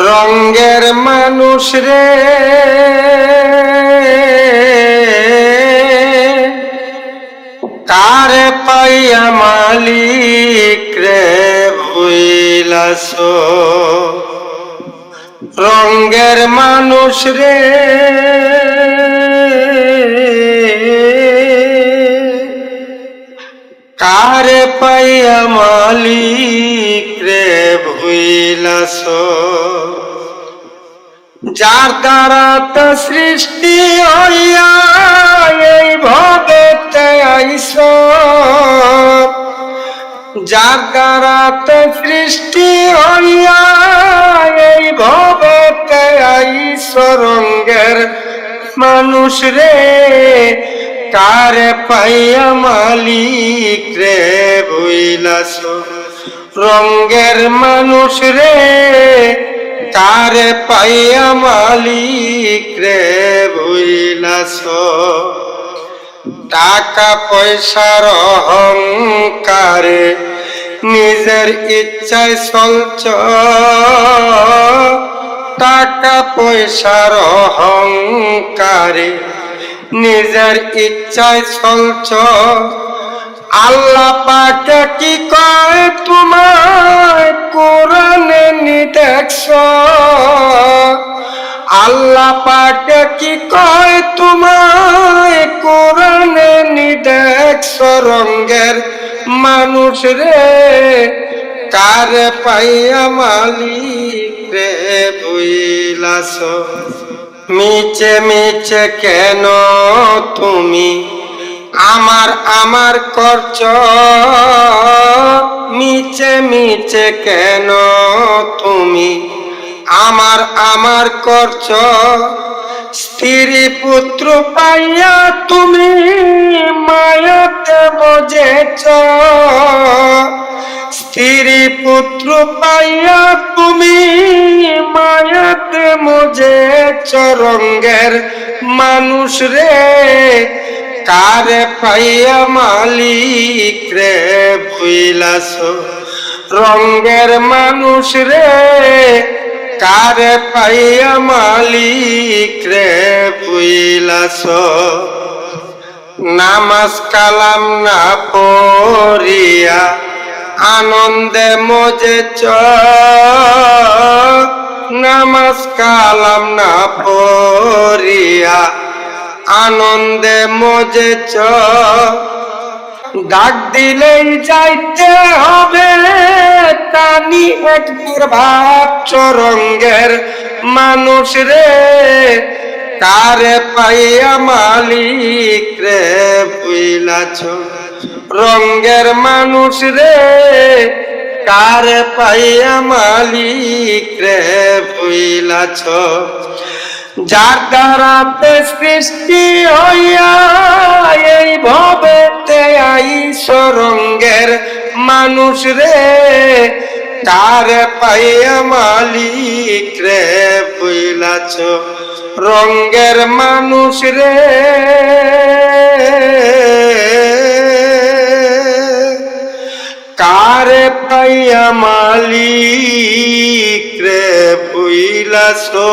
রঙ্গের মানুষ রে কারে পাইয়া মালিক রে ভুইলাছো। রঙ্গের মানুষ রে কারে পাইয়া মালিক রে ভুইলাছো। যার দ্বারা তো সৃষ্টি হইয়া এই ভবেতে আইস, যার দ্বারা তো সৃষ্টি হইয়া এই ভবেতে আইস। রঙ্গের মানুষ রে কারে পাইয়া মালিক রে ভুইলাছো। রঙ্গের মানুষ রে কারে পাইয়া মালিক রে ভুইলাছো। টাকা পয়সার অহংকারে নিজের ইচ্ছায় চলছ, টাকা পয়সার অহংকারে নিজের ইচ্ছায় চলছ। আল্লাহ পাকে কি কয় তোমায় কোরআনে নি দেখছ, আল্লাহ পাকে কি কয় তোমায় কোরআনে নি দেখছ। রঙ্গের মানুষ রে কারে পাইয়া মালিক রে ভুইলাছো। মিছে মিছে কেন তুমি আমার আমার করছ, মিছে মিছে কেন তুমি আমার আমার করছ। স্ত্রী পুত্র পাইয়া তুমি মায়াতে বোঝেছ, স্ত্রী পুত্র পাইয়া তুমি মায়াতে মজেছ। রঙ্গের মানুষ রে কারে পাইয়া মালিক রে ভুইলাছো। রঙ্গের মানুষ রে কারে পাইয়া মালিক রে ভুইলাছো। নামাজ কালাম না পড়িয়া আনন্দে মজেছ, নামাজ কালাম না পড়িয়া আনন্দে মজেছ। ডাক দিলেই যাইতে হবে তানি একবার ভাবছ। রঙ্গের মানুষ রে কারে পাইয়া মালিক রে ভুইলাছো। রঙ্গের মানুষ রে কারে পাইয়া মালিক রে ভুইলাছো। যার দ্বারা সৃষ্টি হইয়া এই ভবেতে আইস। রঙ্গের মানুষ রে কারে পাইয়া মালিক রে ভুইলাছো। রঙ্গের মানুষ রে কারে পাইয়া মালিক রে ভুইলাছো।